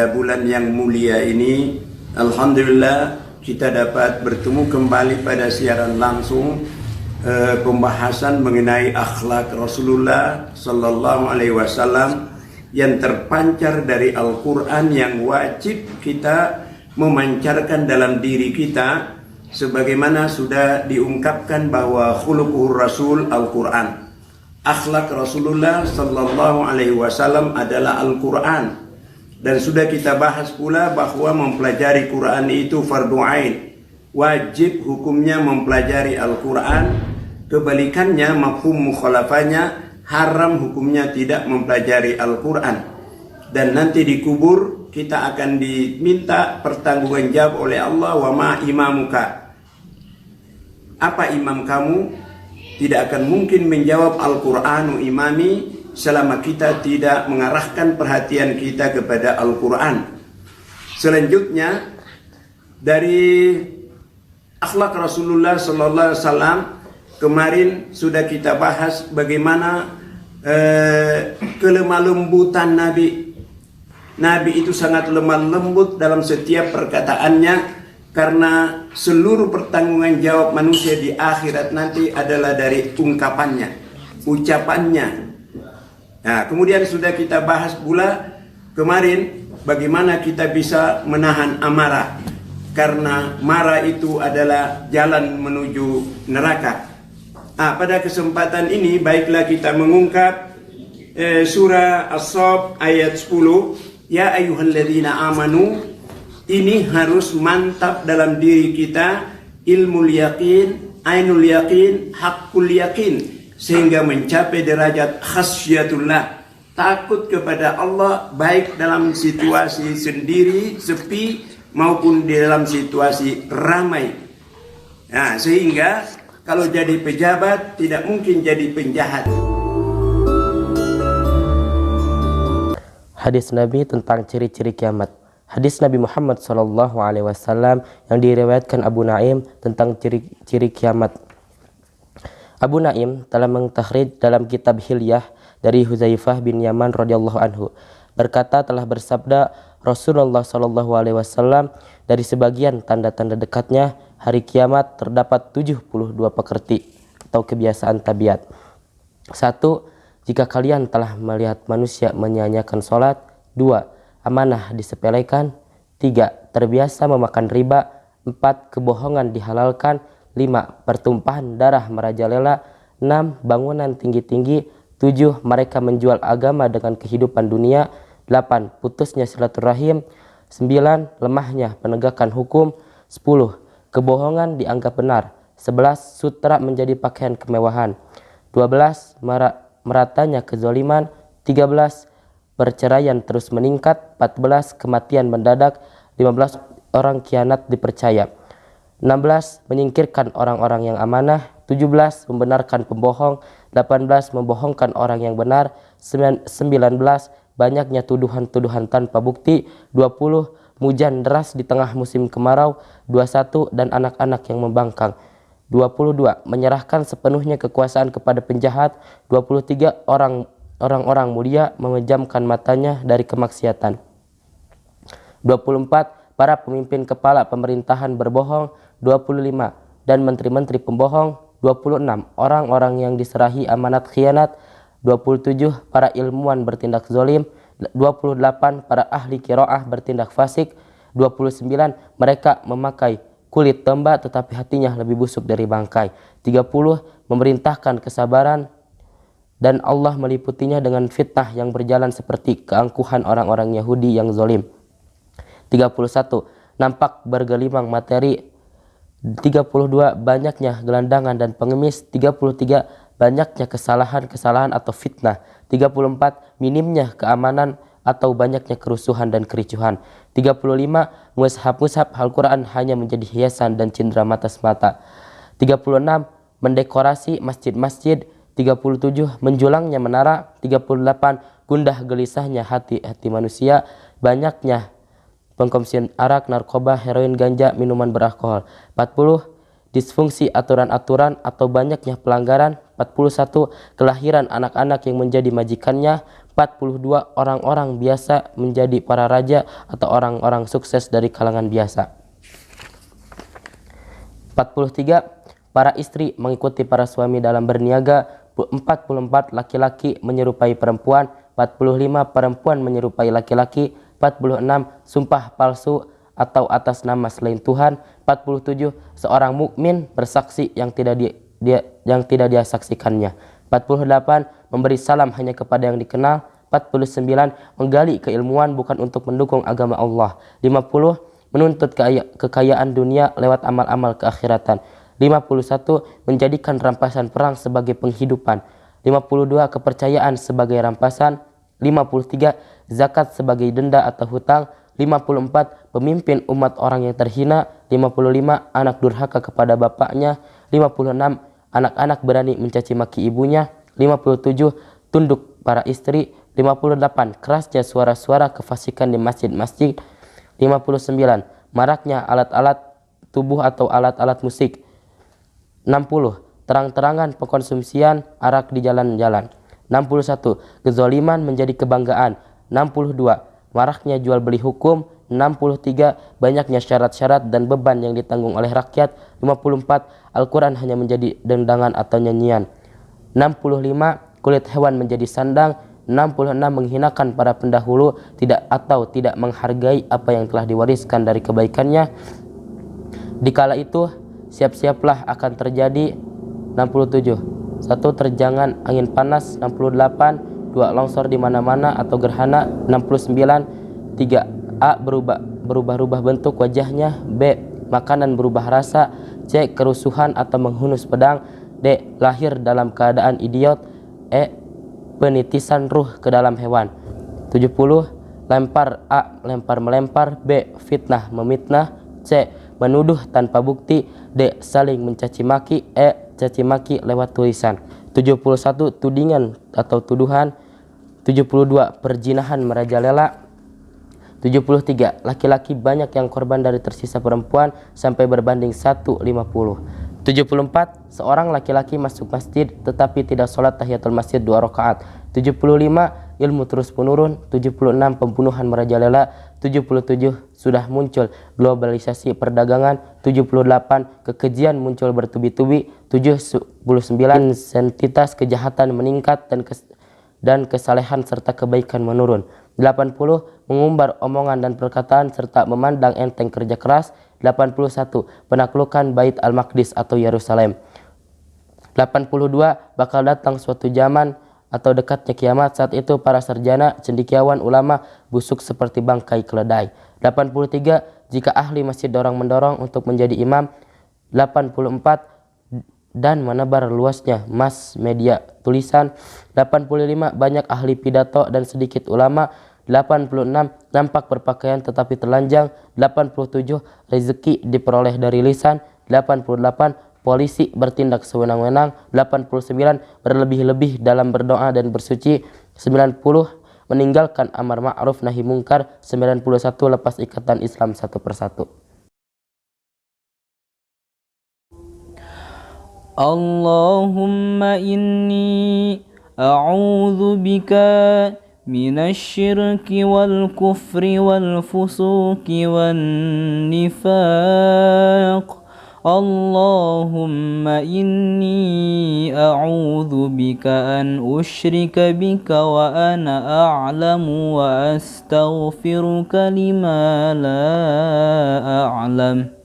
pada bulan yang mulia ini, alhamdulillah kita dapat bertemu kembali pada siaran langsung pembahasan mengenai akhlak Rasulullah sallallahu alaihi wasallam yang terpancar dari Al-Quran, yang wajib kita memancarkan dalam diri kita, sebagaimana sudah diungkapkan bahwa khuluquhur Rasul Al-Quran. Akhlak Rasulullah sallallahu alaihi wasallam adalah Al-Quran, dan sudah kita bahas pula bahwa mempelajari Quran itu fardu ain, wajib hukumnya mempelajari Al-Quran. Kebalikannya, mafhum mukhalafahnya, haram hukumnya tidak mempelajari Al-Quran. Dan nanti dikubur kita akan diminta pertanggungjawab oleh Allah, wa ma imamuka, apa imam kamu? Tidak akan mungkin menjawab Al-Qur'anu imami selama kita tidak mengarahkan perhatian kita kepada Al-Quran. Selanjutnya, dari akhlak Rasulullah sallallahu alaihi wasallam kemarin sudah kita bahas bagaimana kelemah lembutan Nabi. Nabi itu sangat lemah lembut dalam setiap perkataannya, karena seluruh pertanggungan jawab manusia di akhirat nanti adalah dari ungkapannya, ucapannya. Nah, kemudian sudah kita bahas pula kemarin bagaimana kita bisa menahan amarah, karena marah itu adalah jalan menuju neraka. Pada kesempatan ini baiklah kita mengungkap surah As-Saff ayat 10. Ya ayyuhalladzina amanu, ini harus mantap dalam diri kita, ilmul yakin, ainul yakin, haqqul yakin, sehingga mencapai derajat khasyatullah, takut kepada Allah, baik dalam situasi sendiri, sepi, maupun di dalam situasi ramai. Nah, sehingga kalau jadi pejabat tidak mungkin jadi penjahat. Hadis Nabi tentang ciri-ciri kiamat. Hadis Nabi Muhammad SAW yang diriwayatkan Abu Naim tentang ciri-ciri kiamat. Abu Naim telah mengtakhrij dalam kitab Hilyah dari Huzaifah bin Yaman radhiyallahu anhu, berkata telah bersabda Rasulullah SAW, dari sebagian tanda-tanda dekatnya hari kiamat terdapat 72 pekerti atau kebiasaan tabiat. 1. Jika kalian telah melihat manusia menyia-nyiakan sholat. 2. Amanah disepelekan. 3. Terbiasa memakan riba. 4. Kebohongan dihalalkan. 5. Pertumpahan darah merajalela. 6. Bangunan tinggi-tinggi. 7. Mereka menjual agama dengan kehidupan dunia. 8. Putusnya silaturahim. 9. Lemahnya penegakan hukum. 10. Kebohongan dianggap benar. 11. Sutra menjadi pakaian kemewahan. 12. Meratanya kezaliman. 13. Perceraian terus meningkat. 14. Kematian mendadak. 15. Orang khianat dipercaya. 16. Menyingkirkan orang-orang yang amanah. 17. Membenarkan pembohong. 18. Membohongkan orang yang benar. 19. Banyaknya tuduhan-tuduhan tanpa bukti. 20. Hujan deras di tengah musim kemarau. 21. Dan anak-anak yang membangkang. 22. Menyerahkan sepenuhnya kekuasaan kepada penjahat. 23. Orang-orang mulia memejamkan matanya dari kemaksiatan. 24. Para pemimpin kepala pemerintahan berbohong. 25. Dan menteri-menteri pembohong. 26. Orang-orang yang diserahi amanat khianat. 27. Para ilmuwan bertindak zalim. 28. Para ahli qiraah bertindak fasik. 29. Mereka memakai kulit domba tetapi hatinya lebih busuk dari bangkai. 30. Memerintahkan kesabaran dan Allah meliputinya dengan fitnah yang berjalan seperti keangkuhan orang-orang Yahudi yang zalim. 31. Nampak bergelimang materi. 32. Banyaknya gelandangan dan pengemis. 33. Banyaknya kesalahan-kesalahan atau fitnah. 34. Minimnya keamanan atau banyaknya kerusuhan dan kericuhan. 35. Mushaf-mushaf Al-Quran hanya menjadi hiasan dan cindera mata semata. 36. Mendekorasi masjid-masjid. 37. Menjulangnya menara. 38. Gundah gelisahnya hati-hati manusia. Banyaknya pengkonsumsian arak, narkoba, heroin, ganja, minuman beralkohol. 40. Disfungsi aturan-aturan atau banyaknya pelanggaran. 41. Kelahiran anak-anak yang menjadi majikannya. 42 orang-orang biasa menjadi para raja atau orang-orang sukses dari kalangan biasa. 43 para istri mengikuti para suami dalam berniaga. 44 laki-laki menyerupai perempuan. 45 perempuan menyerupai laki-laki. 46 sumpah palsu atau atas nama selain Tuhan. 47 seorang mukmin bersaksi yang tidak dia saksikannya. 48 memberi salam hanya kepada yang dikenal. 49 menggali keilmuan bukan untuk mendukung agama Allah. 50 menuntut kekayaan dunia lewat amal-amal keakhiratan. 51 menjadikan rampasan perang sebagai penghidupan. 52 kepercayaan sebagai rampasan. 53 zakat sebagai denda atau hutang. 54 pemimpin umat orang yang terhina. 55 anak durhaka kepada bapaknya. 56 anak-anak berani mencaci maki ibunya. 57 tunduk para istri. 58 kerasnya suara-suara kefasikan di masjid-masjid. 59 maraknya alat-alat tubuh atau alat-alat musik. 60 terang-terangan pengkonsumsian arak di jalan-jalan. 61 kezaliman menjadi kebanggaan. 62 maraknya jual beli hukum. 63 banyaknya syarat-syarat dan beban yang ditanggung oleh rakyat. 54 Al-Quran hanya menjadi dendangan atau nyanyian. 65 kulit hewan menjadi sandang. 66 menghinakan para pendahulu tidak menghargai apa yang telah diwariskan dari kebaikannya. Dikala itu siap-siaplah akan terjadi. 67 1 terjangan angin panas. 68 2 longsor di mana-mana atau gerhana. 69 3 A berubah-ubah bentuk wajahnya. B makanan berubah rasa. C kerusuhan atau menghunus pedang. D lahir dalam keadaan idiot. E penitisan ruh ke dalam hewan. 70 lempar. A lempar melempar. B fitnah memitnah. C menuduh tanpa bukti. D saling mencaci maki. E caci maki lewat tulisan. 71 tudingan atau tuduhan. 72 perzinahan merajalela. 73 laki-laki banyak yang korban dari tersisa perempuan sampai berbanding 1:50. 74 seorang laki-laki masuk masjid tetapi tidak sholat tahiyatul masjid 2 rakaat. 75 ilmu terus menurun. 76 pembunuhan merajalela. 77 sudah muncul globalisasi perdagangan. 78 kekejian muncul bertubi-tubi. 79 entitas kejahatan meningkat dan kesalehan serta kebaikan menurun. 80 mengumbar omongan dan perkataan serta memandang enteng kerja keras. 81 penaklukan Bait Al-Maqdis atau Yerusalem. 82 bakal datang suatu zaman atau dekatnya kiamat. Saat itu para sarjana, cendekiawan, ulama busuk seperti bangkai keledai. 83 jika ahli masjid dorong-mendorong untuk menjadi imam. 84 dan menebar luasnya mass media tulisan. 85 banyak ahli pidato dan sedikit ulama. 86 nampak berpakaian tetapi telanjang. 87 rezeki diperoleh dari lisan. 88 polisi bertindak sewenang-wenang. 89 berlebih-lebih dalam berdoa dan bersuci. 90 meninggalkan amar ma'ruf nahi mungkar. 91 lepas ikatan Islam satu persatu. Allahumma inni a'udzu bika minasyirki wal kufri wal fusuki wan nifaq. Allahumma inni a'udzu bika an usyrika bika wa ana a'lamu wa astaghfiruka lima la a'lam.